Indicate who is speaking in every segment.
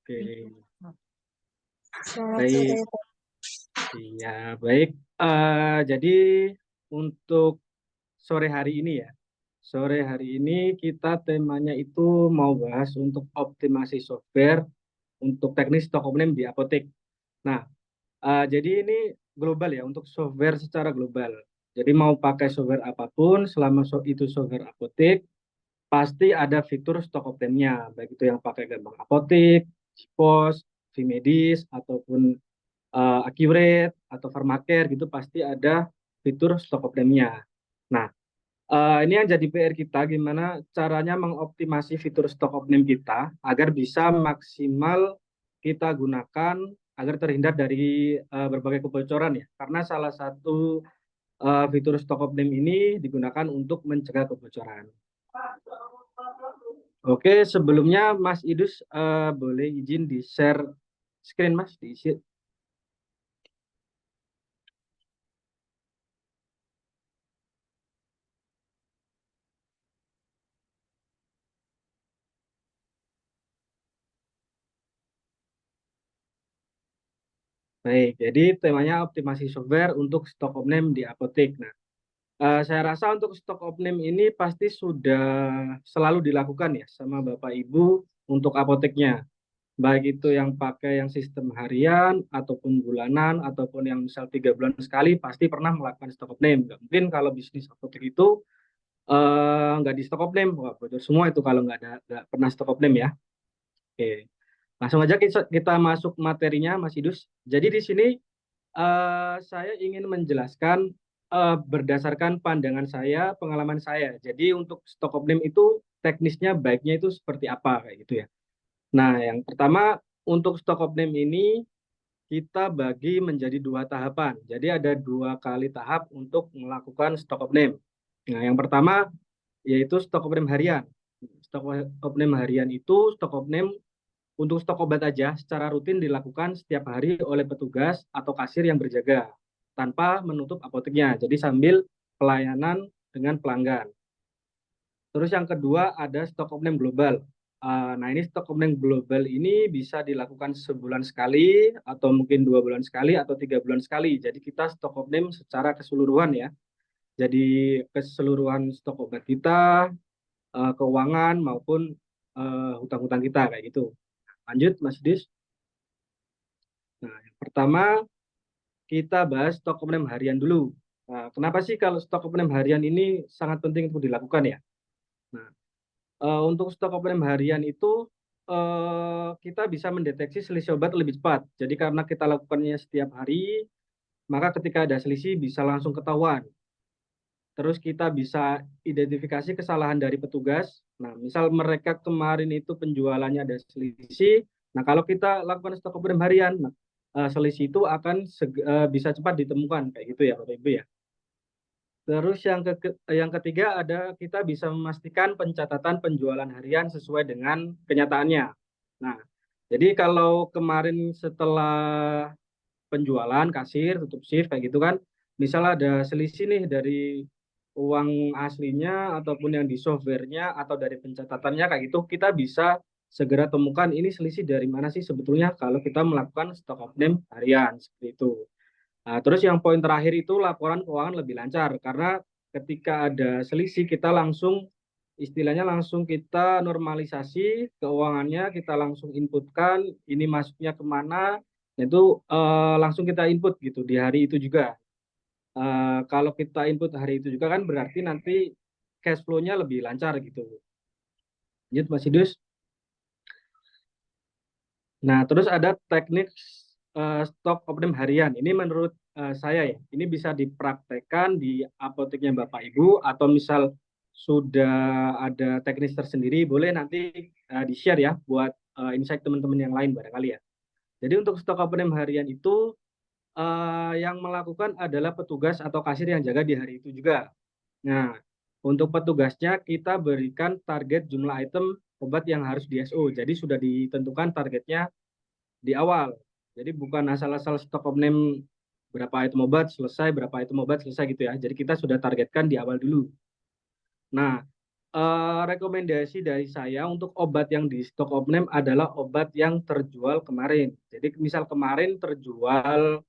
Speaker 1: Oke,
Speaker 2: Selamat sore.
Speaker 1: baik. Iya, baik. Jadi untuk sore hari ini ya, sore hari ini kita temanya itu mau bahas untuk optimasi software untuk teknis toko name di apotek. Nah, jadi ini global ya, untuk software secara global. Jadi mau pakai software apapun, selama itu software apotek, pasti ada fitur stock option-nya, baik itu yang pakai gerbang apotek, pos, Vimedis, ataupun Accurate atau Pharmacare gitu pasti ada fitur stock option-nya. Nah, ini yang jadi PR kita gimana caranya mengoptimasi fitur stock option kita agar bisa maksimal kita gunakan agar terhindar dari berbagai kebocoran ya. Karena salah satu fitur stock option ini digunakan untuk mencegah kebocoran. Oke, sebelumnya Mas Idus boleh izin di share screen Mas, diisi. Baik, jadi temanya optimasi software untuk stock of name di apotek. Nah, saya rasa untuk stock of name ini pasti sudah selalu dilakukan ya sama Bapak Ibu untuk apoteknya. Baik itu yang pakai yang sistem harian, ataupun bulanan, ataupun yang misal 3 bulan sekali, pasti pernah melakukan stock of name. Nggak mungkin kalau bisnis apotek itu nggak di stock of name. Wah, bocor semua itu kalau nggak pernah stock of name ya. Oke, langsung aja kita masuk materinya, Mas Idus. Jadi di sini saya ingin menjelaskan berdasarkan pandangan saya, pengalaman saya. Jadi untuk stock of name itu teknisnya baiknya itu seperti apa kayak gitu ya. Nah, yang pertama untuk stock of name ini kita bagi menjadi 2 tahapan. Jadi ada 2 kali tahap untuk melakukan stock of name. Nah, yang pertama yaitu stock of name harian. Stock of name harian itu stock of name untuk stok obat aja secara rutin dilakukan setiap hari oleh petugas atau kasir yang berjaga tanpa menutup apoteknya. Jadi sambil pelayanan dengan pelanggan. Terus yang kedua ada stok opname global. Nah ini stok opname global ini bisa dilakukan sebulan sekali atau mungkin 2 bulan sekali atau 3 bulan sekali. Jadi kita stok opname secara keseluruhan ya. Jadi keseluruhan stok obat kita, keuangan maupun hutang-hutang kita kayak gitu. Lanjut Mas Dis. Nah, yang pertama kita bahas stok opname harian dulu. Nah, kenapa sih kalau stok opname harian ini sangat penting untuk dilakukan ya? Nah, untuk stok opname harian itu kita bisa mendeteksi selisih obat lebih cepat. Jadi karena kita lakukannya setiap hari, maka ketika ada selisih bisa langsung ketahuan. Terus kita bisa identifikasi kesalahan dari petugas. Nah, misal mereka kemarin itu penjualannya ada selisih. Nah, kalau kita lakukan stok opname harian, nah, selisih itu akan bisa cepat ditemukan kayak gitu ya Bapak Ibu ya. Terus yang ketiga ada kita bisa memastikan pencatatan penjualan harian sesuai dengan kenyataannya. Nah, jadi kalau kemarin setelah penjualan kasir tutup shift kayak gitu kan, misal ada selisih nih dari uang aslinya ataupun yang di softwarenya atau dari pencatatannya kayak gitu, kita bisa segera temukan ini selisih dari mana sih sebetulnya kalau kita melakukan stock of name harian seperti itu. Nah, terus yang poin terakhir itu laporan keuangan lebih lancar karena ketika ada selisih kita langsung istilahnya langsung kita normalisasi keuangannya, kita langsung inputkan ini masuknya kemana, itu langsung kita input gitu di hari itu juga. Kalau kita input hari itu juga kan berarti nanti cash flow-nya lebih lancar gitu. Lanjut Mas Idus. Nah, terus ada teknik stok optim harian. Ini menurut saya ya, ini bisa dipraktekkan di apoteknya Bapak Ibu atau misal sudah ada teknis tersendiri, boleh nanti di-share ya buat insight teman-teman yang lain barangkali ya. Jadi untuk stok optim harian itu yang melakukan adalah petugas atau kasir yang jaga di hari itu juga. Nah, untuk petugasnya kita berikan target jumlah item obat yang harus di SO. Jadi sudah ditentukan targetnya di awal. Jadi bukan asal-asal stok of name berapa item obat selesai, berapa item obat selesai gitu ya. Jadi kita sudah targetkan di awal dulu. Nah, rekomendasi dari saya untuk obat yang di stok Omnem adalah obat yang terjual kemarin. Jadi misal kemarin terjual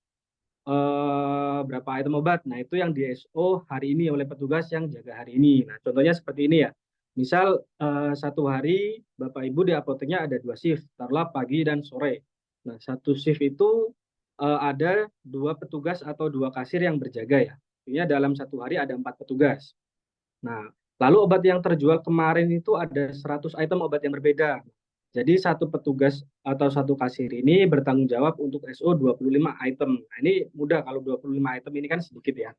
Speaker 1: berapa item obat. Nah, itu yang di SO hari ini oleh petugas yang jaga hari ini. Nah, contohnya seperti ini ya. Misal satu hari Bapak Ibu di apoteknya ada dua shift, taruhlah pagi dan sore. Nah, satu shift itu ada dua petugas atau dua kasir yang berjaga ya. Artinya dalam satu hari ada empat petugas. Nah, lalu obat yang terjual kemarin itu ada 100 item obat yang berbeda. Jadi satu petugas atau satu kasir ini bertanggung jawab untuk SO 25 item. Nah, ini mudah kalau 25 item ini kan sedikit ya.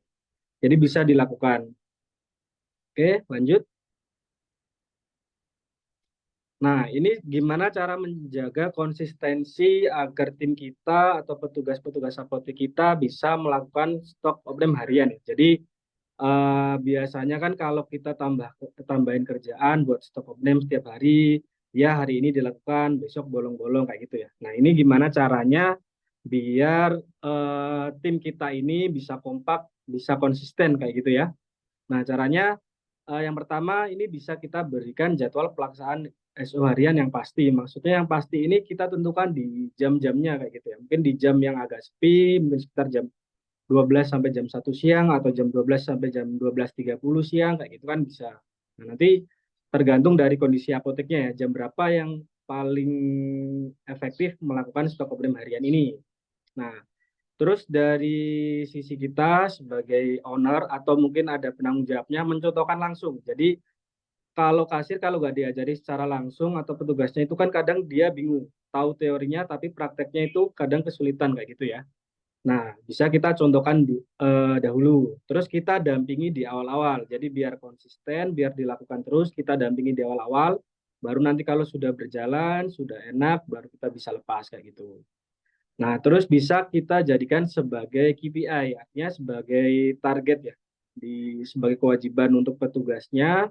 Speaker 1: Jadi bisa dilakukan. Oke, lanjut. Nah, ini gimana cara menjaga konsistensi agar tim kita atau petugas-petugas apotek kita bisa melakukan stok opname harian ya. Jadi biasanya kan kalau kita tambahin kerjaan buat stok opname setiap hari, ya hari ini dilakukan, besok bolong-bolong kayak gitu ya. Nah, ini gimana caranya biar tim kita ini bisa kompak, bisa konsisten kayak gitu ya. Nah, caranya yang pertama ini bisa kita berikan jadwal pelaksanaan SO harian yang pasti. Maksudnya yang pasti ini kita tentukan di jam-jamnya kayak gitu ya. Mungkin di jam yang agak sepi, mungkin sekitar jam 12 sampai jam 1 siang atau jam 12 sampai jam 12.30 siang kayak gitu kan bisa. Nah, nanti tergantung dari kondisi apoteknya ya, jam berapa yang paling efektif melakukan stok opname harian ini. Nah, terus dari sisi kita sebagai owner atau mungkin ada penanggung jawabnya mencontohkan langsung. Jadi kalau kasir kalau nggak diajari secara langsung atau petugasnya itu kan kadang dia bingung. Tahu teorinya tapi prakteknya itu kadang kesulitan kayak gitu ya. Nah, bisa kita contohkan dahulu. Terus kita dampingi di awal-awal. Jadi biar konsisten, biar dilakukan terus, kita dampingi di awal-awal. Baru nanti kalau sudah berjalan, sudah enak, baru kita bisa lepas kayak gitu. Nah, terus bisa kita jadikan sebagai KPI, artinya sebagai target ya. Sebagai kewajiban untuk petugasnya,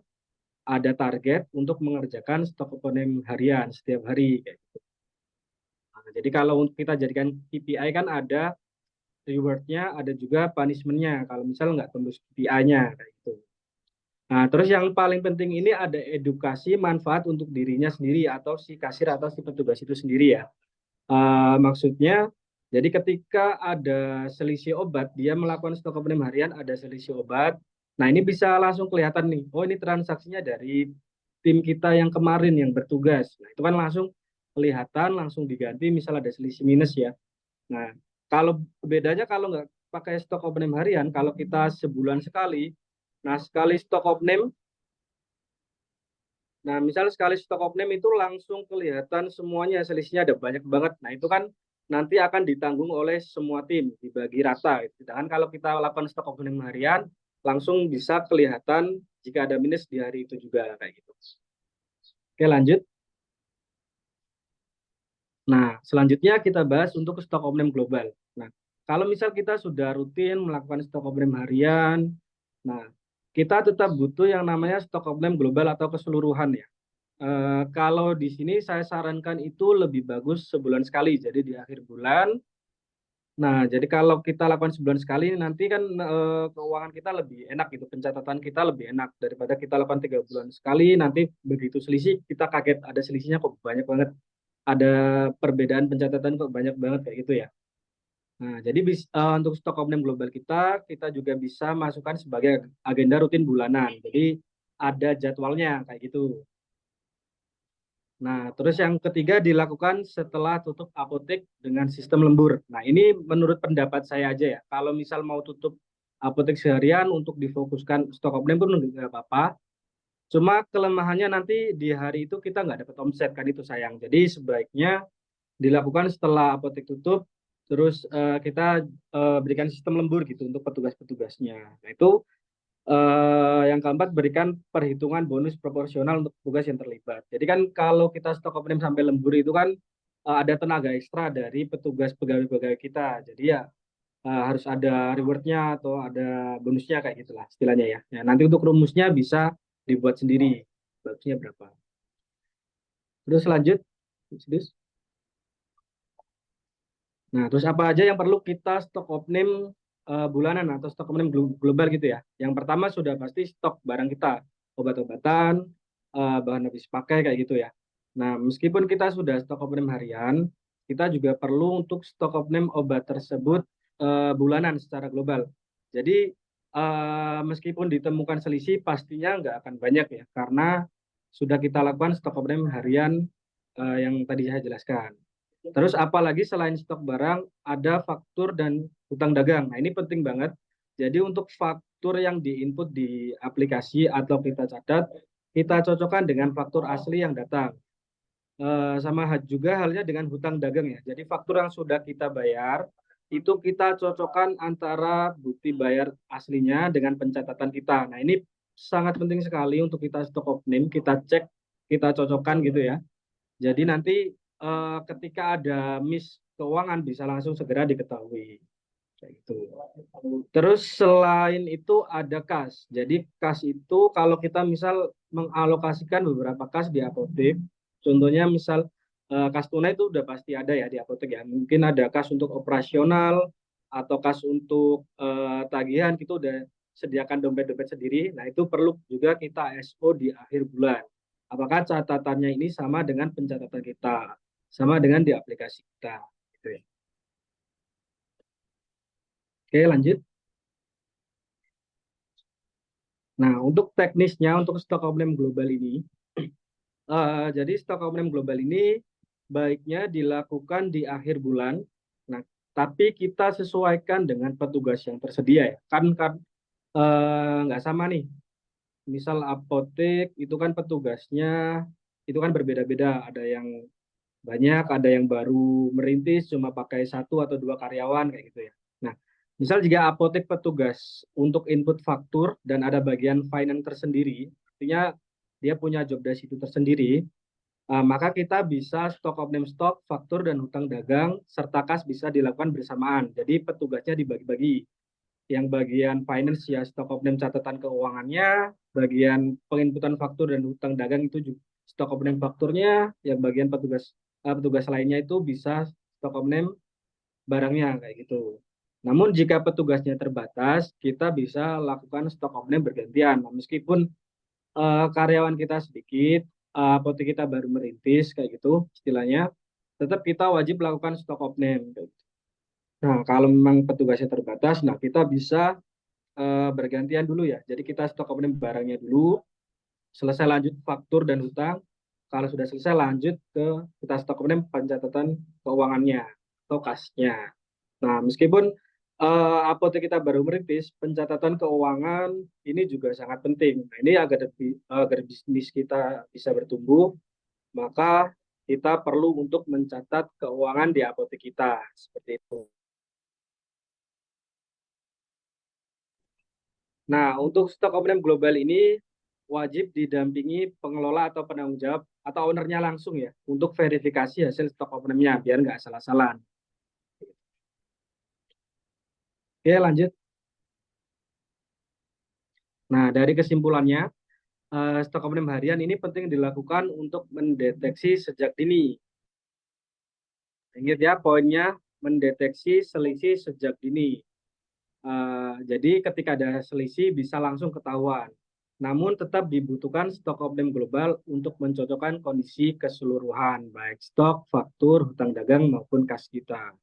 Speaker 1: ada target untuk mengerjakan stok komponen harian setiap hari. Kayak gitu. Nah, jadi kalau kita jadikan KPI kan ada reward-nya, ada juga punishment-nya kalau misal nggak tembus KPI-nya kayak gitu. Nah, terus yang paling penting ini ada edukasi manfaat untuk dirinya sendiri atau si kasir atau si petugas itu sendiri ya. Maksudnya, jadi ketika ada selisih obat, dia melakukan stok opname harian, ada selisih obat. Nah, ini bisa langsung kelihatan nih, oh ini transaksinya dari tim kita yang kemarin yang bertugas. Nah, itu kan langsung kelihatan, langsung diganti, misal ada selisih minus ya. Nah, kalau bedanya kalau nggak pakai stok opname harian, kalau kita sebulan sekali, nah sekali stok opname, nah misal sekali stok opname itu langsung kelihatan semuanya selisihnya ada banyak banget. Nah itu kan nanti akan ditanggung oleh semua tim, dibagi rata. Sedangkan kalau kita lakukan stok opname harian, langsung bisa kelihatan jika ada minus di hari itu juga kayak gitu. Oke lanjut. Nah, selanjutnya kita bahas untuk stok opname global. Nah, kalau misal kita sudah rutin melakukan stok opname harian, nah, kita tetap butuh yang namanya stok opname global atau keseluruhan ya. Kalau di sini saya sarankan itu lebih bagus sebulan sekali, jadi di akhir bulan. Nah, jadi kalau kita lakukan sebulan sekali, nanti kan keuangan kita lebih enak gitu, pencatatan kita lebih enak daripada kita lakukan 3 bulan sekali, nanti begitu selisih, kita kaget ada selisihnya kok banyak banget, ada perbedaan pencatatan kok banyak banget kayak gitu ya. Nah, jadi untuk stok opname global kita juga bisa masukkan sebagai agenda rutin bulanan. Jadi ada jadwalnya kayak gitu. Nah, terus yang ketiga dilakukan setelah tutup apotek dengan sistem lembur. Nah, ini menurut pendapat saya aja ya. Kalau misal mau tutup apotek seharian untuk difokuskan stok opname pun nggak apa-apa. Cuma kelemahannya nanti di hari itu kita nggak dapat omset kan itu sayang. Jadi sebaiknya dilakukan setelah apotek tutup, terus kita berikan sistem lembur gitu untuk petugas-petugasnya. Nah, itu yang keempat, berikan perhitungan bonus proporsional untuk petugas yang terlibat. Jadi kan kalau kita stok opname sampai lembur itu kan ada tenaga ekstra dari petugas pegawai-pegawai kita. Jadi ya harus ada rewardnya atau ada bonusnya kayak gitulah istilahnya ya. Ya nanti untuk rumusnya bisa dibuat sendiri. Bagusnya berapa. Terus lanjut. Nah, terus apa aja yang perlu kita stok opname bulanan atau stok opname global gitu ya. Yang pertama sudah pasti stok barang kita. obat-obatan, bahan habis pakai kayak gitu ya. Nah, meskipun kita sudah stok opening harian, kita juga perlu untuk stok opening obat tersebut bulanan secara global. Jadi meskipun ditemukan selisih, pastinya nggak akan banyak ya, karena sudah kita lakukan stok opening harian yang tadi saya jelaskan. Terus apalagi selain stok barang, ada faktur dan hutang dagang. Nah, ini penting banget. Jadi untuk faktur yang diinput di aplikasi atau kita catat, kita cocokkan dengan faktur asli yang datang. Sama juga halnya dengan hutang dagang ya. Jadi faktur yang sudah kita bayar, itu kita cocokkan antara bukti bayar aslinya dengan pencatatan kita. Nah, ini sangat penting sekali untuk kita stok opening, kita cek, kita cocokkan gitu ya. Jadi nanti ketika ada miss keuangan bisa langsung segera diketahui. Kayak gitu. Terus selain itu ada kas. Jadi kas itu kalau kita misal mengalokasikan beberapa kas di apotek, contohnya misal kas tunai itu udah pasti ada ya di apotek ya. Mungkin ada kas untuk operasional atau kas untuk tagihan, kita udah sediakan dompet-dompet sendiri. Nah, itu perlu juga kita SO di akhir bulan. Apakah catatannya ini sama dengan pencatatan kita, sama dengan di aplikasi kita, gitu ya. Oke, lanjut. Nah, untuk teknisnya untuk stok opening global ini, jadi stok opening global ini baiknya dilakukan di akhir bulan. Nah, tapi kita sesuaikan dengan petugas yang tersedia ya. Kan nggak sama nih. Misal apotek itu kan petugasnya itu kan berbeda-beda. Ada yang banyak, ada yang baru merintis cuma pakai satu atau dua karyawan kayak gitu ya. Nah, misal jika apotek petugas untuk input faktur dan ada bagian finance tersendiri, artinya dia punya job desk itu tersendiri, maka kita bisa stok opening stok, faktur dan hutang dagang serta kas bisa dilakukan bersamaan. Jadi petugasnya dibagi-bagi. Yang bagian finance ya stok opening catatan keuangannya, bagian penginputan faktur dan hutang dagang itu juga stok opening fakturnya, yang bagian petugas lainnya itu bisa stok opening barangnya kayak gitu. Namun jika petugasnya terbatas, kita bisa lakukan stok opening bergantian. Nah, meskipun karyawan kita sedikit, apotek kita baru merintis kayak gitu istilahnya, tetap kita wajib melakukan stok opening. Nah, kalau memang petugasnya terbatas, nah kita bisa bergantian dulu ya. Jadi kita stok opening barangnya dulu, selesai lanjut faktur dan hutang. Kalau sudah selesai lanjut ke kita stok opening pencatatan keuangannya atau kasnya. Nah, meskipun apotek kita baru merintis, pencatatan keuangan ini juga sangat penting. Nah, ini agar bisnis kita bisa bertumbuh, maka kita perlu untuk mencatat keuangan di apotek kita seperti itu. Nah, untuk stok opening global ini wajib didampingi pengelola atau penanggung jawab atau ownernya langsung ya untuk verifikasi hasil stok openingnya biar nggak salah-salah. Oke, lanjut. Nah, dari kesimpulannya, stok opening harian ini penting dilakukan untuk mendeteksi sejak dini. Ingat ya, poinnya mendeteksi selisih sejak dini. Jadi ketika ada selisih bisa langsung ketahuan. Namun tetap dibutuhkan stok opening global untuk mencocokkan kondisi keseluruhan, baik stok, faktur, hutang dagang maupun kas kita.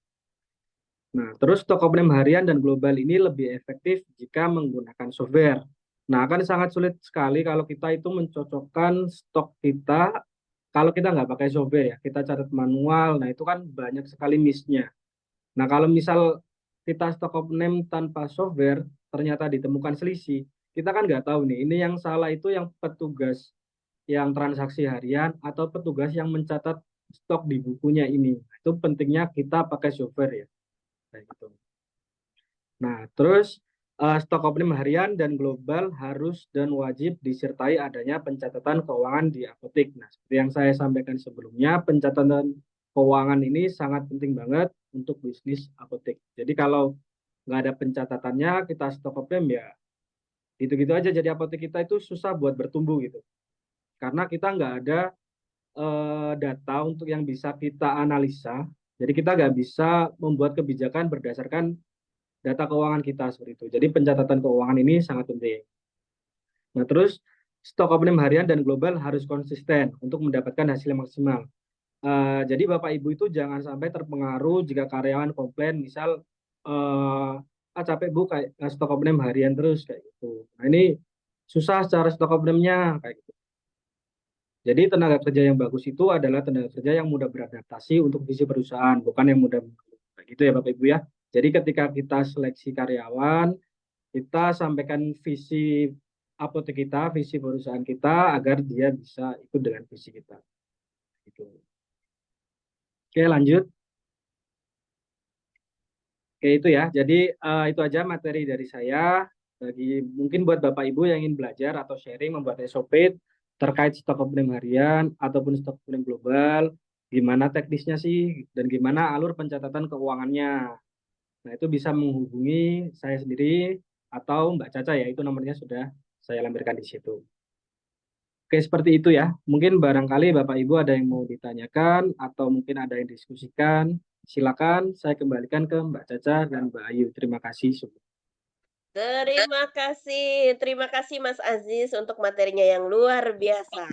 Speaker 1: Nah, terus stok opening harian dan global ini lebih efektif jika menggunakan software. Nah, akan sangat sulit sekali kalau kita itu mencocokkan stok kita kalau kita nggak pakai software ya, kita catat manual. Nah, itu kan banyak sekali miss-nya. Nah, kalau misal kita stok opening tanpa software, ternyata ditemukan selisih, kita kan nggak tahu nih, ini yang salah itu yang petugas yang transaksi harian atau petugas yang mencatat stok di bukunya ini. Itu pentingnya kita pakai software ya. Kayak gitu. Nah, terus stok opening harian dan global harus dan wajib disertai adanya pencatatan keuangan di apotek. Nah, seperti yang saya sampaikan sebelumnya, pencatatan keuangan ini sangat penting banget untuk bisnis apotek. Jadi kalau nggak ada pencatatannya, kita stok opening ya gitu-gitu aja. Jadi apotek kita itu susah buat bertumbuh gitu. Karena kita nggak ada data untuk yang bisa kita analisa. Jadi kita nggak bisa membuat kebijakan berdasarkan data keuangan kita seperti itu. Jadi pencatatan keuangan ini sangat penting. Nah, terus stok opname harian dan global harus konsisten untuk mendapatkan hasil yang maksimal. Jadi Bapak Ibu itu jangan sampai terpengaruh jika karyawan komplain, misal capek Bu kayak stok opname harian terus kayak gitu. Nah ini susah secara stok opname-nya kayak gitu. Jadi tenaga kerja yang bagus itu adalah tenaga kerja yang mudah beradaptasi untuk visi perusahaan, bukan yang mudah kayak gitu ya Bapak Ibu ya. Jadi ketika kita seleksi karyawan, kita sampaikan visi apotek kita, visi perusahaan kita agar dia bisa ikut dengan visi kita. Gitu. Oke, lanjut. Oke, itu ya. Jadi itu aja materi dari saya. Bagi mungkin buat Bapak Ibu yang ingin belajar atau sharing membuat SOP terkait stok opname harian ataupun stok opname global, gimana teknisnya sih dan gimana alur pencatatan keuangannya. Nah, itu bisa menghubungi saya sendiri atau Mbak Caca ya, itu nomornya sudah saya lampirkan di situ. Oke, seperti itu ya. Mungkin barangkali Bapak Ibu ada yang mau ditanyakan atau mungkin ada yang diskusikan. Silakan saya kembalikan ke Mbak Caca dan Mbak Ayu. Terima kasih.
Speaker 2: Terima kasih Mas Aziz untuk materinya yang luar biasa.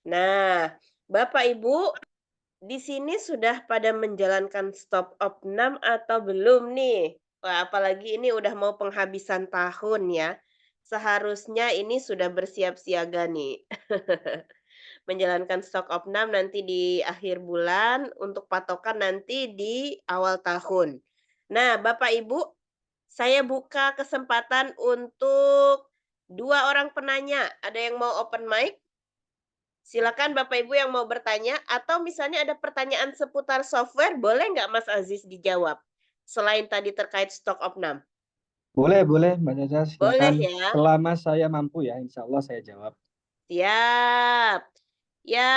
Speaker 2: Nah, Bapak Ibu, di sini sudah pada menjalankan stop opnam atau belum nih? Wah, apalagi ini udah mau penghabisan tahun ya. Seharusnya ini sudah bersiap siaga nih. Menjalankan stok opnam nanti di akhir bulan untuk patokan nanti di awal tahun. Nah, Bapak Ibu, saya buka kesempatan untuk 2 orang penanya. Ada yang mau open mic? Silakan Bapak Ibu yang mau bertanya atau misalnya ada pertanyaan seputar software, boleh nggak Mas Aziz dijawab? Selain tadi terkait stok opnam.
Speaker 1: Boleh, boleh Mbak Caca, silakan.
Speaker 2: Boleh ya?
Speaker 1: Selama saya mampu ya, insya Allah saya jawab.
Speaker 2: Siap. Ya,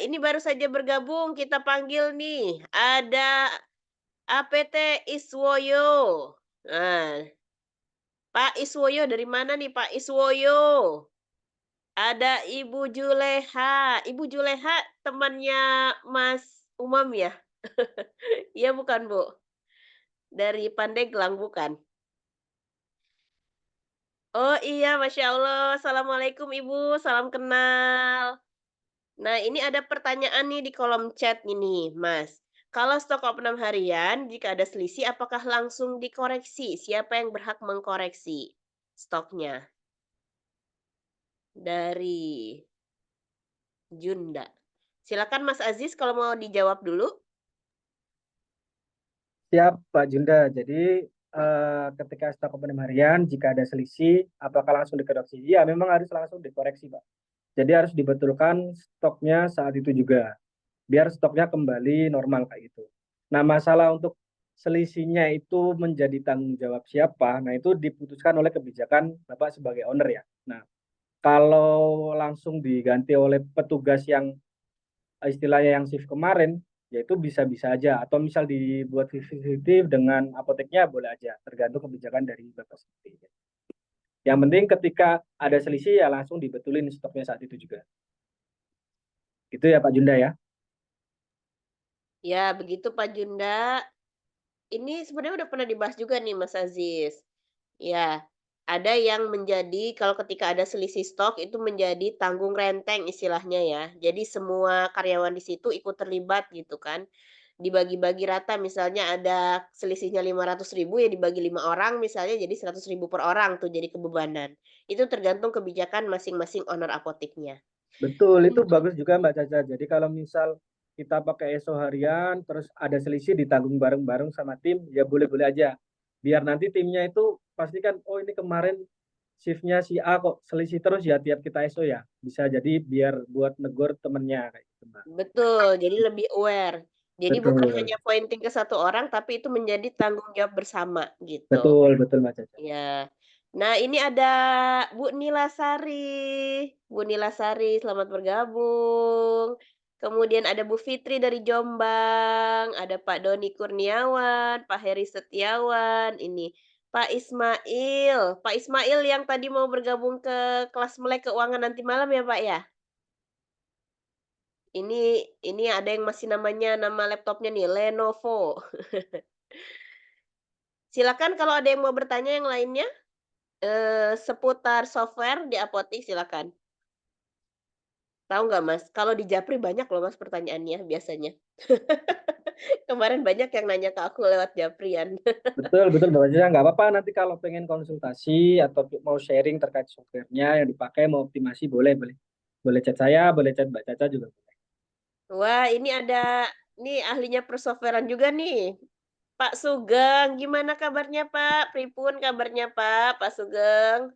Speaker 2: ini baru saja bergabung, kita panggil nih. Ada APT Iswoyo. Nah, Pak Iswoyo dari mana nih Pak Iswoyo? Ada Ibu Juleha. Ibu Juleha temannya Mas Umam ya? Iya bukan, Bu? Dari Pandeglang bukan? Oh iya, Masya Allah. Assalamualaikum Ibu, salam kenal. Nah, ini ada pertanyaan nih di kolom chat ini, Mas. Kalau stok opnam harian, jika ada selisih, apakah langsung dikoreksi? Siapa yang berhak mengkoreksi stoknya? Dari Junda. Silakan Mas Aziz kalau mau dijawab dulu.
Speaker 1: Siap, Pak Junda. Jadi ketika stok opname harian, jika ada selisih, apakah langsung dikoreksi? Iya, memang harus langsung dikoreksi, Pak. Jadi harus dibetulkan stoknya saat itu juga, biar stoknya kembali normal kayak gitu. Nah, masalah untuk selisihnya itu menjadi tanggung jawab siapa, nah itu diputuskan oleh kebijakan Bapak sebagai owner ya. Nah, kalau langsung diganti oleh petugas yang istilahnya yang shift kemarin, yaitu bisa-bisa aja. Atau misal dibuat fiktif dengan apoteknya boleh aja, tergantung kebijakan dari Bapak sendiri. Yang penting ketika ada selisih ya langsung dibetulin stoknya saat itu juga. Gitu ya Pak Junda ya.
Speaker 2: Ya, begitu Pak Junda. Ini sebenarnya udah pernah dibahas juga nih Mas Aziz. Ya, ada yang menjadi kalau ketika ada selisih stok itu menjadi tanggung renteng istilahnya ya. Jadi semua karyawan di situ ikut terlibat gitu kan. Dibagi-bagi rata misalnya ada selisihnya 500.000 ya dibagi 5 orang misalnya jadi 100.000 per orang tuh jadi kebebanan. Itu tergantung kebijakan masing-masing owner apoteknya.
Speaker 1: Betul, itu bagus juga Mbak Caca. Jadi kalau misal kita pakai ESO harian, terus ada selisih ditanggung bareng-bareng sama tim, ya boleh-boleh aja. Biar nanti timnya itu pastikan, oh ini kemarin shiftnya si A kok selisih terus ya tiap kita ESO ya. Bisa jadi biar buat negor temennya kayak gitu Mbak.
Speaker 2: Betul, jadi lebih aware. Jadi bukan
Speaker 1: Betul,
Speaker 2: hanya pointing ke satu orang, tapi itu menjadi tanggung jawab bersama, gitu.
Speaker 1: betul, betul Mbak Caca.
Speaker 2: Iya. Nah, ini ada Bu Nila Sari. Bu Nila Sari, selamat bergabung. Kemudian ada Bu Fitri dari Jombang, ada Pak Doni Kurniawan, Pak Heri Setiawan, ini Pak Ismail. Pak Ismail yang tadi mau bergabung ke kelas Melek Keuangan nanti malam ya, Pak, ya? Ini ada yang masih nama laptopnya nih Lenovo. Silakan kalau ada yang mau bertanya yang lainnya, seputar software di apotik silakan. Tahu nggak Mas, kalau di Japri banyak loh Mas pertanyaannya biasanya. Kemarin banyak yang nanya ke aku lewat Japrian.
Speaker 1: Betul, betul Mbak Caca. Nggak apa-apa nanti kalau pengen konsultasi atau mau sharing terkait softwarenya yang dipakai, mau optimasi, boleh, boleh. Boleh chat saya, boleh chat Mbak Caca juga boleh.
Speaker 2: Wah, ini ada nih ahlinya persoftwarean juga nih, Pak Sugeng. Gimana kabarnya Pak? Pripun kabarnya Pak, Pak Sugeng?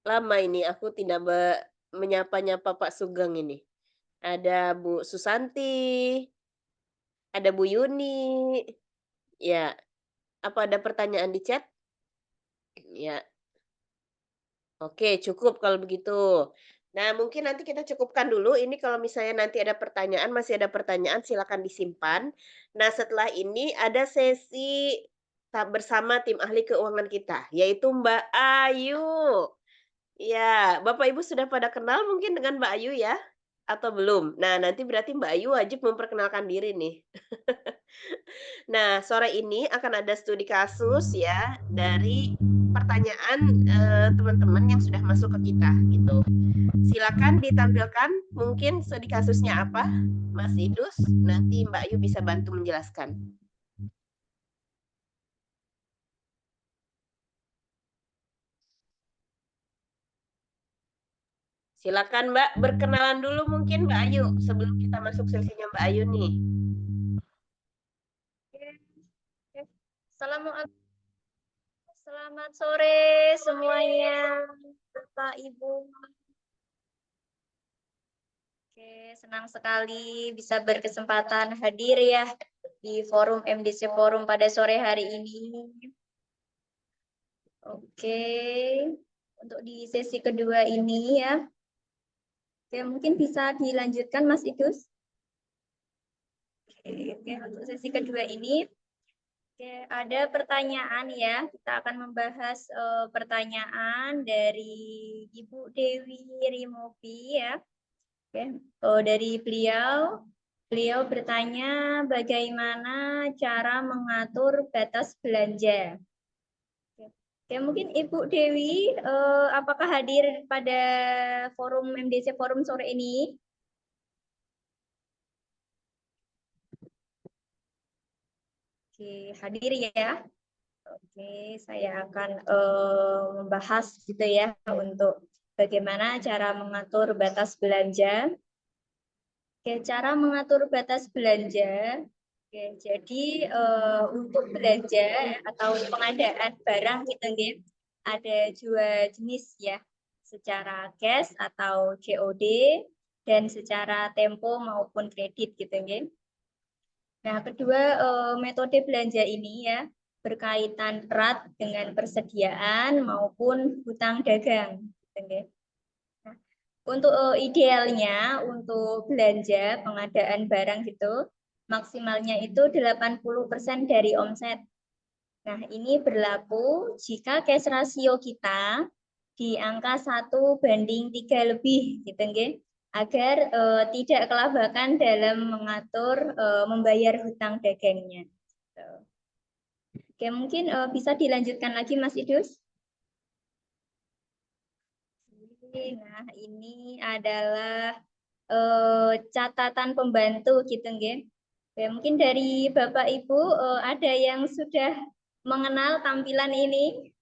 Speaker 2: Lama ini aku tidak menyapa-nyapa Pak Sugeng ini. Ada Bu Susanti, ada Bu Yuni. Ya, apa ada pertanyaan di chat? Ya, oke cukup kalau begitu. Nah, mungkin nanti kita cukupkan dulu. Ini kalau misalnya nanti ada pertanyaan, masih ada pertanyaan silakan disimpan. Nah, setelah ini ada sesi bersama tim ahli keuangan kita, yaitu Mbak Ayu. Iya, Bapak Ibu sudah pada kenal mungkin dengan Mbak Ayu ya? Atau belum? Nah, nanti berarti Mbak Ayu wajib memperkenalkan diri nih. Nah, sore ini akan ada studi kasus ya dari pertanyaan, teman-teman yang sudah masuk ke kita gitu. Silakan ditampilkan mungkin studi kasusnya apa, Mas Idus, nanti Mbak Ayu bisa bantu menjelaskan. Silakan Mbak, berkenalan dulu mungkin Mbak Ayu, sebelum kita masuk sesinya Mbak Ayu nih.
Speaker 3: Oke, oke. Assalamualaikum, selamat sore semuanya, Bapak Ibu. Oke, senang sekali bisa berkesempatan hadir ya di forum MDC Forum pada sore hari ini. Oke, untuk di sesi kedua ini ya, oke, mungkin bisa dilanjutkan Mas Idus. Oke, untuk sesi kedua ini. Oke, ada pertanyaan ya. Kita akan membahas pertanyaan dari Ibu Dewi Rimopi ya. Oke, dari beliau bertanya bagaimana cara mengatur batas belanja. Oke, mungkin Ibu Dewi apakah hadir pada forum MDC Forum sore ini? Oke, hadir ya. Oke, saya akan membahas gitu ya untuk bagaimana cara mengatur batas belanja. Oke, cara mengatur batas belanja. Oke, jadi untuk belanja atau pengadaan barang gitu nggih, ada dua jenis ya, secara cash atau COD dan secara tempo maupun kredit gitu nggih. Nah, kedua metode belanja ini ya berkaitan erat dengan persediaan maupun hutang dagang. Nah, untuk idealnya untuk belanja pengadaan barang gitu maksimalnya itu 80% dari omset. Nah, ini berlaku jika cash rasio kita di angka 1:3 lebih gitu nggih, agar tidak kelabakan dalam mengatur membayar hutang dagangnya. Oke, mungkin bisa dilanjutkan lagi Mas Idus. Nah, ini adalah catatan pembantu gitu nggih. Ya, mungkin dari Bapak Ibu ada yang sudah mengenal tampilan ini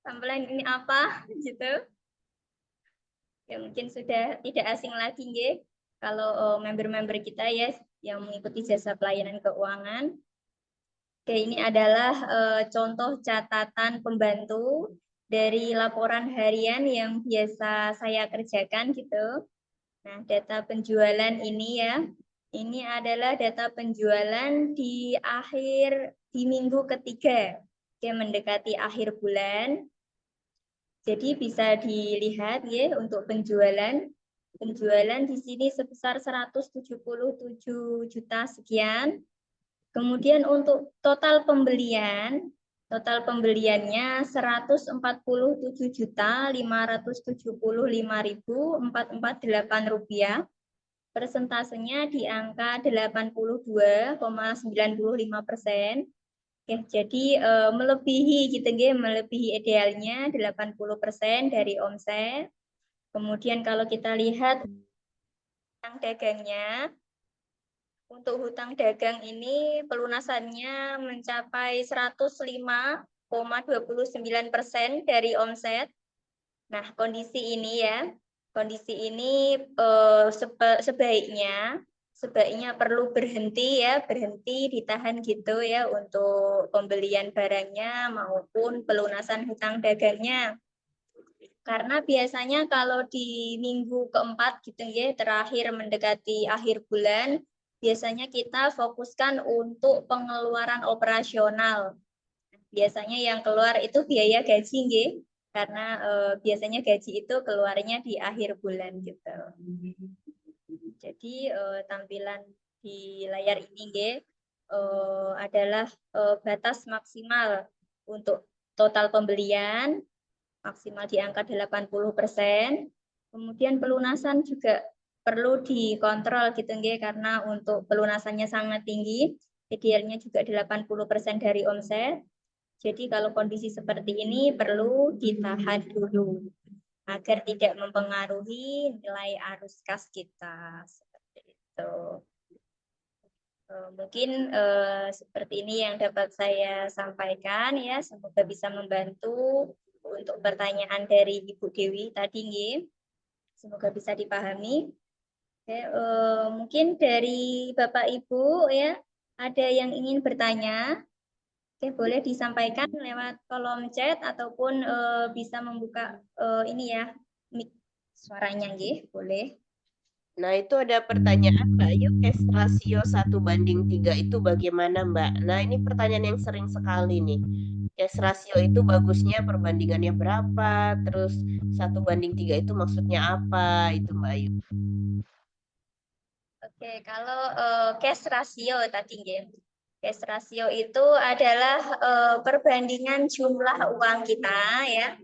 Speaker 3: apa gitu. Ya mungkin sudah tidak asing lagi nggih kalau member-member kita ya yang mengikuti jasa pelayanan keuangan. Oke, ini adalah contoh catatan pembantu dari laporan harian yang biasa saya kerjakan gitu. Nah, data penjualan ini ya, ini adalah data penjualan di minggu ketiga, oke, mendekati akhir bulan. Jadi bisa dilihat ya untuk penjualan. Penjualan di sini sebesar 177 juta sekian. Kemudian untuk total pembeliannya 147.575.448 rupiah. Persentasenya di angka 82,95%. Oke, jadi melebihi gitu nggih, melebihi idealnya 80% dari omset. Kemudian kalau kita lihat hutang dagangnya, untuk hutang dagang ini pelunasannya mencapai 105,29% dari omset. Nah, kondisi ini sebaiknya perlu berhenti ditahan gitu ya untuk pembelian barangnya maupun pelunasan hutang dagangnya. Karena biasanya kalau di minggu keempat gitu ya, terakhir mendekati akhir bulan, biasanya kita fokuskan untuk pengeluaran operasional. Biasanya yang keluar itu biaya gaji nggih, karena biasanya gaji itu keluarnya di akhir bulan gitu. Jadi tampilan di layar ini nggih adalah batas maksimal untuk total pembelian maksimal di angka 80%. Kemudian pelunasan juga perlu dikontrol gitu nggih, karena untuk pelunasannya sangat tinggi, idealnya juga 80% dari omset. Jadi kalau kondisi seperti ini perlu ditahan dulu agar tidak mempengaruhi nilai arus kas kita. Seperti itu. Mungkin seperti ini yang dapat saya sampaikan ya. Semoga bisa membantu untuk pertanyaan dari Ibu Dewi tadi nggih. Semoga bisa dipahami. Oke, mungkin dari Bapak Ibu ya, ada yang ingin bertanya? Oke, boleh disampaikan lewat kolom chat ataupun bisa membuka ini ya, mic suaranya nggih, boleh.
Speaker 2: Nah, itu ada pertanyaan Mbak Ayu, cash rasio 1:3 itu bagaimana Mbak? Nah, ini pertanyaan yang sering sekali nih. Cash rasio itu bagusnya perbandingannya berapa? Terus 1:3 itu maksudnya apa? Itu Mbak Ayu.
Speaker 3: Oke, kalau cash ratio tadi nggih. Cash ratio itu adalah perbandingan jumlah uang kita ya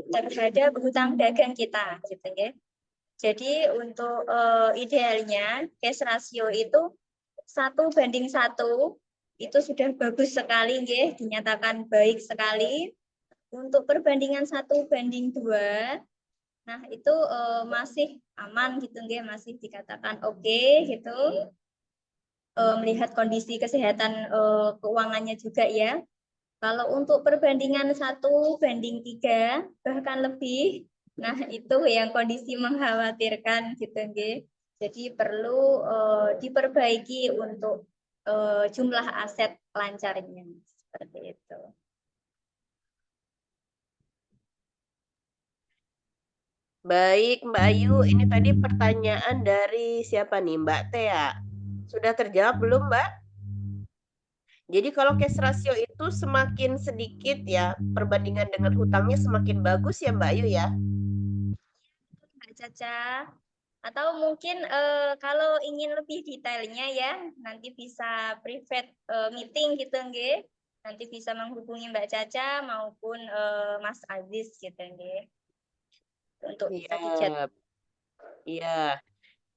Speaker 3: terhadap hutang dagang kita gitu ya. Jadi untuk idealnya cash ratio itu 1:1 itu sudah bagus sekali nggih, dinyatakan baik sekali. Untuk perbandingan 1:2, nah itu masih aman gitu nggih, masih dikatakan oke gitu. Melihat kondisi kesehatan keuangannya juga ya. Kalau untuk perbandingan 1:3 bahkan lebih, nah itu yang kondisi mengkhawatirkan gitu nggih. Jadi perlu diperbaiki untuk jumlah aset lancarnya seperti itu.
Speaker 2: Baik, Mbak Ayu, ini tadi pertanyaan dari siapa nih? Mbak Tea. Sudah terjawab belum, Mbak? Jadi kalau cash ratio itu semakin sedikit ya, perbandingan dengan hutangnya semakin bagus ya, Mbak Ayu ya?
Speaker 3: Mbak Caca. Atau mungkin kalau ingin lebih detailnya ya, nanti bisa private meeting gitu nggih. Nanti bisa menghubungi Mbak Caca maupun Mas Aziz gitu nggih. Untuk bisa di chat.
Speaker 2: Iya, iya.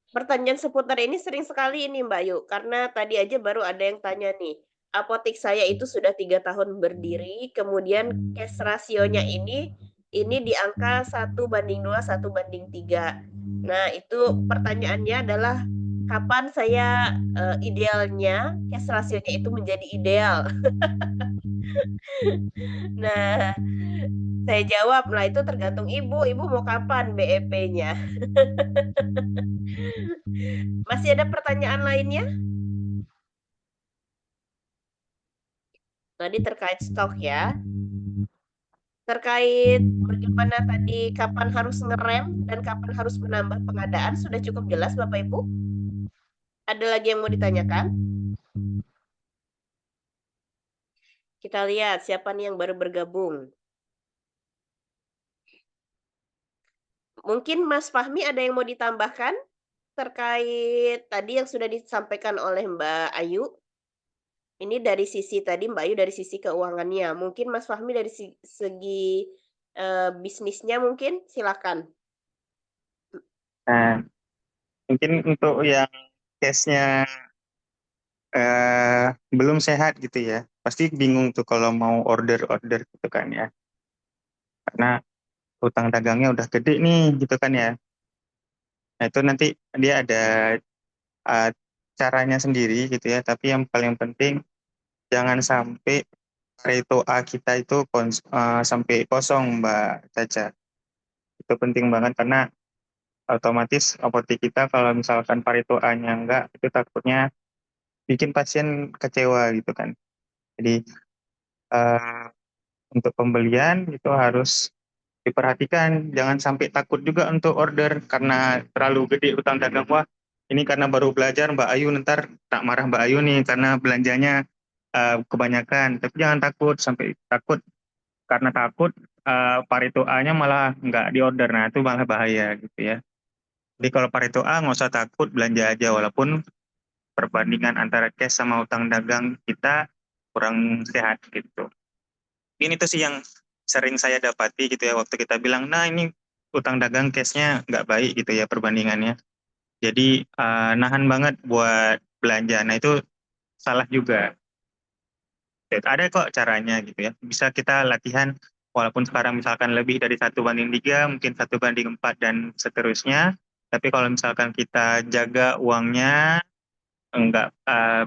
Speaker 2: Pertanyaan seputar ini sering sekali ini Mbak Yu, karena tadi aja baru ada yang tanya nih, apotek saya itu sudah 3 tahun berdiri, kemudian cash rasionya ini di angka 1:2, 1:3. Nah, itu pertanyaannya adalah kapan saya idealnya cash rasionya itu menjadi ideal. Nah, saya jawab, nah itu tergantung Ibu, Ibu mau kapan BEP-nya? Masih ada pertanyaan lainnya? Tadi terkait stok ya. Terkait bagaimana tadi kapan harus ngerem dan kapan harus menambah pengadaan sudah cukup jelas Bapak Ibu? Ada lagi yang mau ditanyakan? Kita lihat siapa nih yang baru bergabung. Mungkin Mas Fahmi ada yang mau ditambahkan terkait tadi yang sudah disampaikan oleh Mbak Ayu? Ini dari sisi tadi Mbak Ayu dari sisi keuangannya. Mungkin Mas Fahmi dari segi bisnisnya mungkin silakan.
Speaker 4: Nah, mungkin untuk yang case-nya belum sehat gitu ya. Pasti bingung tuh kalau mau order gitu kan ya. Karena utang dagangnya udah gede nih gitu kan ya. Nah itu nanti dia ada uh, caranya sendiri gitu ya. Tapi yang paling penting jangan sampai Pareto A kita itu sampai kosong Mbak Caca. Itu penting banget karena otomatis apotek kita kalau misalkan Pareto A-nya enggak, itu takutnya bikin pasien kecewa gitu kan. Jadi eh, untuk pembelian itu harus diperhatikan, jangan sampai takut juga untuk order karena terlalu gede utang dagang. Wah, ini karena baru belajar Mbak Ayu, ntar tak marah Mbak Ayu nih karena belanjanya kebanyakan. Tapi jangan takut, sampai takut karena takut Pareto A-nya malah nggak diorder. Nah, itu malah bahaya gitu ya. Jadi kalau Pareto A nggak usah takut, belanja aja walaupun perbandingan antara cash sama utang dagang kita kurang sehat gitu. Ini tuh sih yang sering saya dapati gitu ya waktu kita bilang, nah ini utang dagang cashnya nggak baik gitu ya perbandingannya. Jadi nahan banget buat belanja. Nah itu salah juga. Ada kok caranya gitu ya. Bisa kita latihan walaupun sekarang misalkan lebih dari 1:3, mungkin 1:4 dan seterusnya. Tapi kalau misalkan kita jaga uangnya, enggak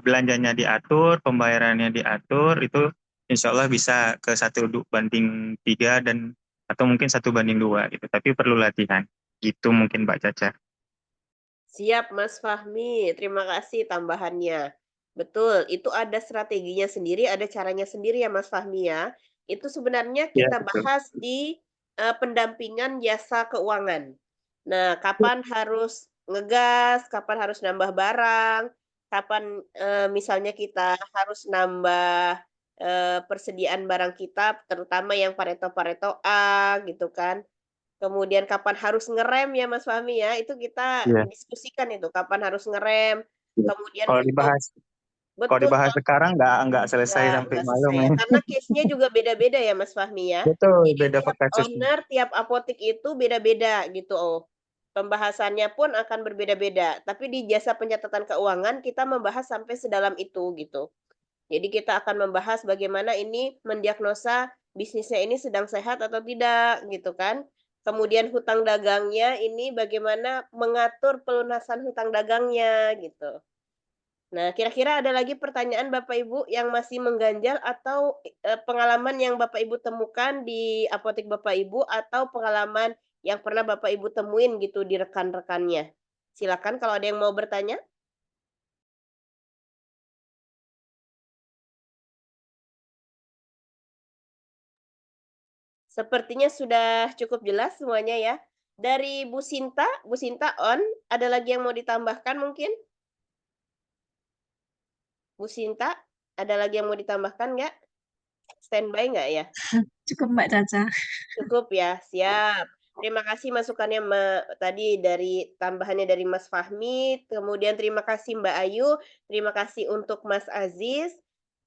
Speaker 4: belanjanya diatur, pembayarannya diatur, itu insya Allah bisa ke 1:3 dan atau mungkin 1:2 gitu. Tapi perlu latihan. Gitu mungkin Mbak Caca.
Speaker 2: Siap Mas Fahmi, terima kasih tambahannya. Betul, itu ada strateginya sendiri, ada caranya sendiri ya Mas Fahmi ya. Itu sebenarnya
Speaker 4: Ya,
Speaker 2: kita
Speaker 4: betul.
Speaker 2: bahas di pendampingan jasa keuangan. Nah, kapan harus ngegas, kapan harus nambah barang, kapan misalnya kita harus nambah persediaan barang kita, terutama yang Pareto-Pareto A gitu kan. Kemudian kapan harus ngerem ya Mas Fahmi ya, itu kita
Speaker 4: Iya.
Speaker 2: diskusikan itu, kapan harus ngerem,
Speaker 4: Iya.
Speaker 2: kemudian
Speaker 4: Kalau
Speaker 2: untuk
Speaker 4: dibahas
Speaker 2: betul,
Speaker 4: sekarang nggak selesai sampai
Speaker 2: nggak
Speaker 4: malam
Speaker 2: selesai
Speaker 4: ya.
Speaker 2: ya, karena case-nya juga beda-beda ya Mas Fahmi ya.
Speaker 4: Betul,
Speaker 2: Jadi
Speaker 4: beda
Speaker 2: tiap
Speaker 4: kasusnya.
Speaker 2: owner, tiap apotek itu beda-beda gitu, pembahasannya pun akan berbeda-beda, tapi di jasa pencatatan keuangan kita membahas sampai sedalam itu gitu. Jadi kita akan membahas bagaimana ini mendiagnosa bisnisnya ini sedang sehat atau tidak gitu kan. Kemudian hutang dagangnya ini bagaimana mengatur pelunasan hutang dagangnya gitu. Nah, kira-kira ada lagi pertanyaan Bapak Ibu yang masih mengganjal atau pengalaman yang Bapak Ibu temukan di apotek Bapak Ibu atau pengalaman yang pernah Bapak Ibu temuin gitu di rekan-rekannya. Silakan kalau ada yang mau bertanya. Sepertinya sudah cukup jelas semuanya ya. Dari Bu Sinta on, ada lagi yang mau ditambahkan mungkin? Bu Sinta, ada lagi yang mau ditambahkan nggak? Standby nggak ya?
Speaker 5: Cukup Mbak Caca.
Speaker 2: Cukup ya, siap. Terima kasih masukannya tadi dari tambahannya dari Mas Fahmi, kemudian terima kasih Mbak Ayu, terima kasih untuk Mas Aziz.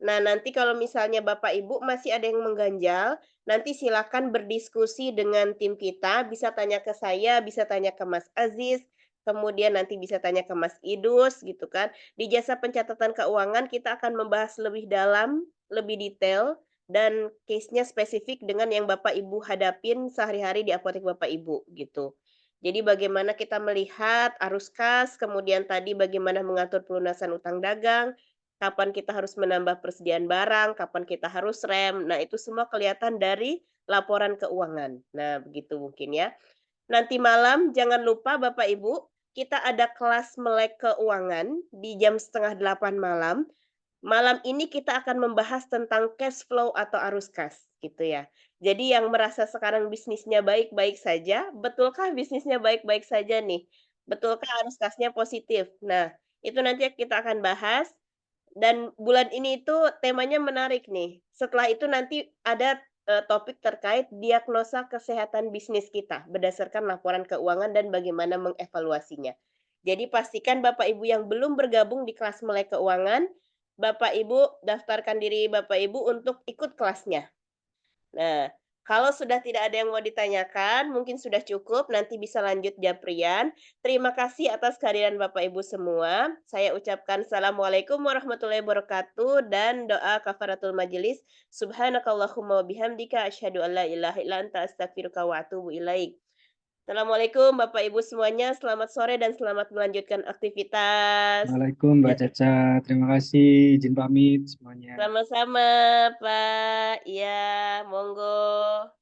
Speaker 2: Nah, nanti kalau misalnya Bapak Ibu masih ada yang mengganjal, nanti silakan berdiskusi dengan tim kita, bisa tanya ke saya, bisa tanya ke Mas Aziz, kemudian nanti bisa tanya ke Mas Idus gitu kan. Di jasa pencatatan keuangan kita akan membahas lebih dalam, lebih detail dan case-nya spesifik dengan yang Bapak Ibu hadapin sehari-hari di apotek Bapak Ibu, gitu. Jadi bagaimana kita melihat arus kas, kemudian tadi bagaimana mengatur pelunasan utang dagang, kapan kita harus menambah persediaan barang, kapan kita harus rem. Nah, itu semua kelihatan dari laporan keuangan. Nah, begitu mungkin ya. Nanti malam jangan lupa Bapak Ibu, kita ada kelas melek keuangan di jam 7:30 malam. Malam ini kita akan membahas tentang cash flow atau arus kas, gitu ya. Jadi yang merasa sekarang bisnisnya baik-baik saja, betulkah bisnisnya baik-baik saja nih? Betulkah arus kasnya positif? Nah, itu nanti kita akan bahas dan bulan ini itu temanya menarik nih. Setelah itu nanti ada topik terkait diagnosa kesehatan bisnis kita berdasarkan laporan keuangan dan bagaimana mengevaluasinya. Jadi pastikan Bapak Ibu yang belum bergabung di kelas melek keuangan, Bapak Ibu daftarkan diri Bapak Ibu untuk ikut kelasnya. Nah, Kalau sudah tidak ada yang mau ditanyakan, mungkin sudah cukup, nanti bisa lanjut Japrian. Terima kasih atas kehadiran Bapak Ibu semua. Saya ucapkan Assalamualaikum warahmatullahi wabarakatuh dan doa kafaratul majelis. Subhanakallahumma wa bihamdika asyhadu an la ilaha illa anta astaghfiruka wa atubu ilaik. Assalamualaikum Bapak Ibu semuanya, selamat sore dan selamat melanjutkan aktivitas.
Speaker 1: Waalaikumsalam Mbak
Speaker 2: Ya,
Speaker 1: Caca. Terima kasih. Izin pamit semuanya.
Speaker 2: sama-sama Pak. Iya, monggo.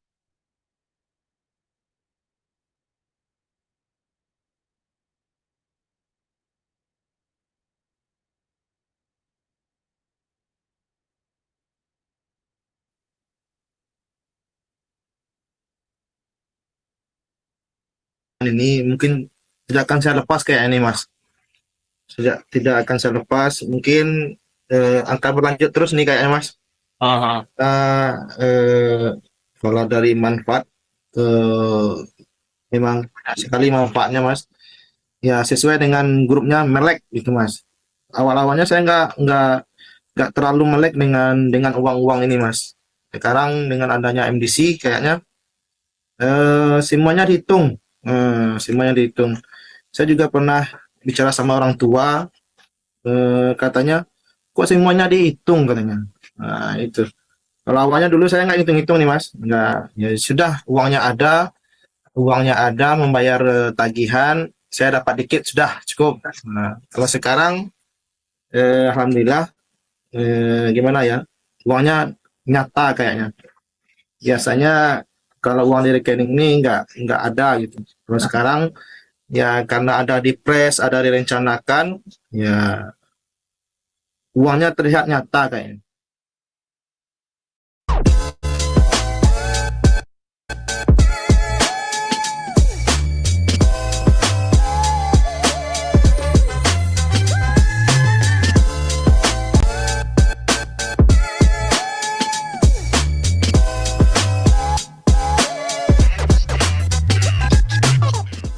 Speaker 5: Ini mungkin tidak akan saya lepas kayak ini Mas, tidak akan saya lepas, mungkin angka berlanjut terus nih kayaknya Mas. Kita kalau dari manfaat memang banyak sekali manfaatnya Mas, ya sesuai dengan grupnya melek gitu Mas. Awal-awalnya saya nggak terlalu melek dengan uang-uang ini Mas. Sekarang dengan adanya MDC kayaknya semuanya dihitung. Semuanya dihitung. Saya juga pernah bicara sama orang tua, katanya kok semuanya dihitung katanya. Nah itu. Kalau awalnya dulu saya nggak hitung-hitung nih Mas, nggak. Ya sudah, uangnya ada, membayar tagihan, saya dapat dikit sudah cukup. Nah, kalau sekarang, alhamdulillah, gimana ya, uangnya nyata kayaknya. Biasanya kalau uang di rekening ini nggak ada gitu. Kalau sekarang ya karena ada di press, ada direncanakan, ya uangnya terlihat nyata kayaknya.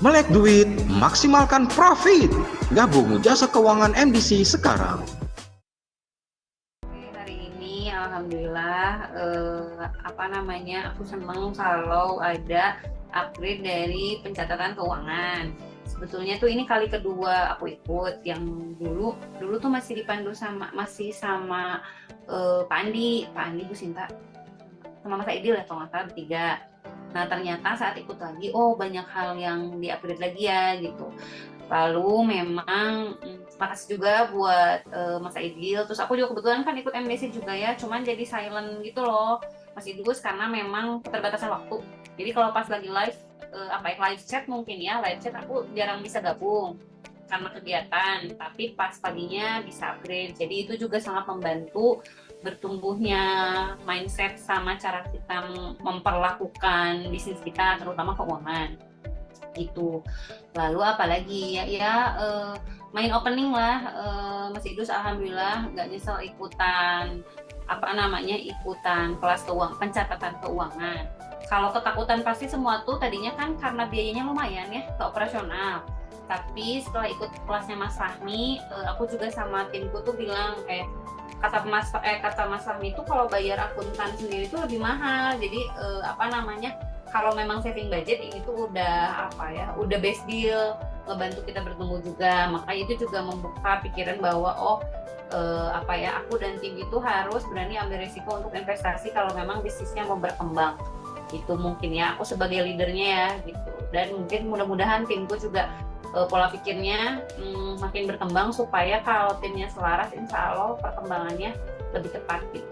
Speaker 6: Melek duit, maksimalkan profit. Gabung jasa keuangan MDC sekarang.
Speaker 7: Hari ini alhamdulillah aku senang kalau ada upgrade dari pencatatan keuangan. Sebetulnya tuh ini kali kedua aku ikut. Yang dulu tuh masih dipandu sama Pak Andi Bu Sinta sama Mas Aidil ya kalau nggak salah bertiga. Nah ternyata saat ikut lagi, banyak hal yang di-upgrade lagi ya gitu. Lalu memang makasih juga buat Mas Aidil. Terus aku juga kebetulan kan ikut MDC juga ya, cuman jadi silent gitu loh Mas Idus karena memang keterbatasan waktu. Jadi kalau pas lagi live chat mungkin ya, live chat aku jarang bisa gabung karena kegiatan, tapi pas paginya bisa upgrade. Jadi itu juga sangat membantu bertumbuhnya mindset sama cara kita memperlakukan bisnis kita, terutama keuangan gitu. Lalu apalagi main opening lah, Mas Idus alhamdulillah nggak nyesel ikutan kelas pencatatan keuangan. Kalau ketakutan pasti semua tuh tadinya kan karena biayanya lumayan ya ke operasional. Tapi setelah ikut kelasnya Mas Fahmi, aku juga sama timku tuh bilang kayak kata Mas Fahmi itu kalau bayar akuntan sendiri itu lebih mahal. Jadi kalau memang saving budget ini tuh udah best deal, ngebantu kita bertumbuh juga. Maka itu juga membuka pikiran bahwa aku dan tim itu harus berani ambil risiko untuk investasi kalau memang bisnisnya mau berkembang. Itu mungkin ya aku sebagai leadernya ya gitu. Dan mungkin mudah-mudahan timku juga pola pikirnya makin berkembang supaya kalau timnya selaras, insya Allah perkembangannya lebih cepat gitu.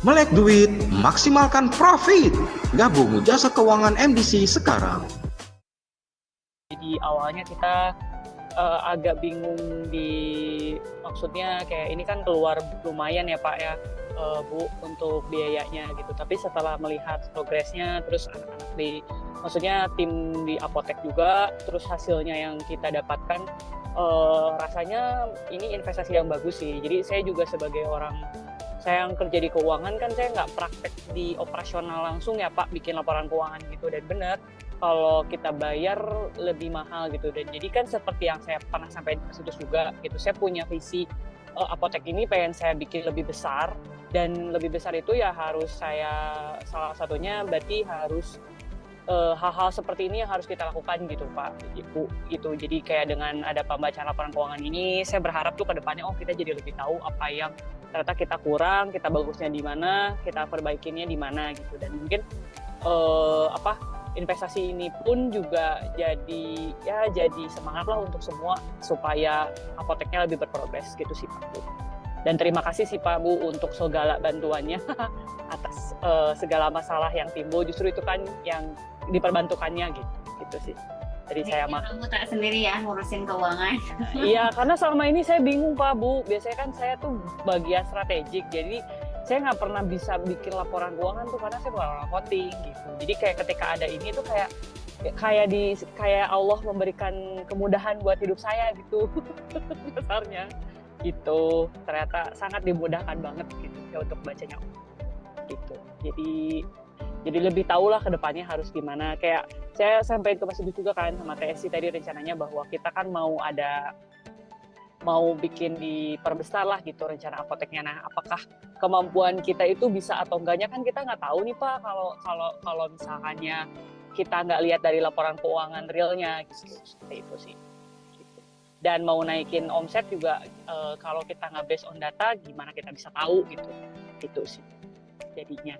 Speaker 6: Melek duit, maksimalkan profit. Gabung jasa keuangan MDC sekarang.
Speaker 8: Jadi awalnya kita agak bingung maksudnya kayak ini kan keluar lumayan ya Pak ya Bu untuk biayanya gitu. Tapi setelah melihat progresnya, terus anak-anak di maksudnya tim di apotek juga, terus hasilnya yang kita dapatkan rasanya ini investasi yang bagus sih. Jadi saya juga sebagai orang saya yang kerja di keuangan kan saya nggak praktek di operasional langsung ya Pak, bikin laporan keuangan gitu, dan benar kalau kita bayar lebih mahal gitu. Dan jadi kan seperti yang saya pernah sampaikan ke situs juga gitu, saya punya visi apotek ini pengen saya bikin lebih besar, dan lebih besar itu ya harus saya salah satunya berarti harus hal-hal seperti ini yang harus kita lakukan gitu Pak Ibu gitu. Jadi kayak dengan ada pembacaan laporan keuangan ini saya berharap tuh ke depannya kita jadi lebih tahu apa yang ternyata kita kurang, kita bagusnya di mana, kita perbaikinnya di mana gitu. Dan mungkin investasi ini pun juga jadi semangat lah untuk semua supaya apoteknya lebih berprogres gitu sih Pak Bu. Dan terima kasih sih Pak Bu untuk segala bantuannya atas segala masalah yang timbul, justru itu kan yang diperbantukannya gitu sih. Jadi saya mah
Speaker 7: kamu tak sendiri ya ngurusin keuangan.
Speaker 8: iya, karena selama ini saya bingung Pak Bu, biasanya kan saya tuh bagian strategik, jadi saya nggak pernah bisa bikin laporan keuangan tuh karena saya bukan orang accounting gitu. Jadi kayak ketika ada ini tuh kayak Allah memberikan kemudahan buat hidup saya gitu dasarnya gitu. Ternyata sangat dimudahkan banget gitu ya untuk bacanya gitu. Jadi lebih tahu lah ke depannya harus gimana. Kayak saya sampai ke Mas Ibu juga kan sama TSI tadi rencananya bahwa kita kan mau bikin diperbesar lah gitu rencana apoteknya. Nah, apakah kemampuan kita itu bisa atau enggaknya kan kita nggak tahu nih Pak, kalau misalkannya kita nggak lihat dari laporan keuangan realnya gitu, seperti itu sih. Gitu. Dan mau naikin omset juga kalau kita nggak based on data, gimana kita bisa tahu gitu sih jadinya.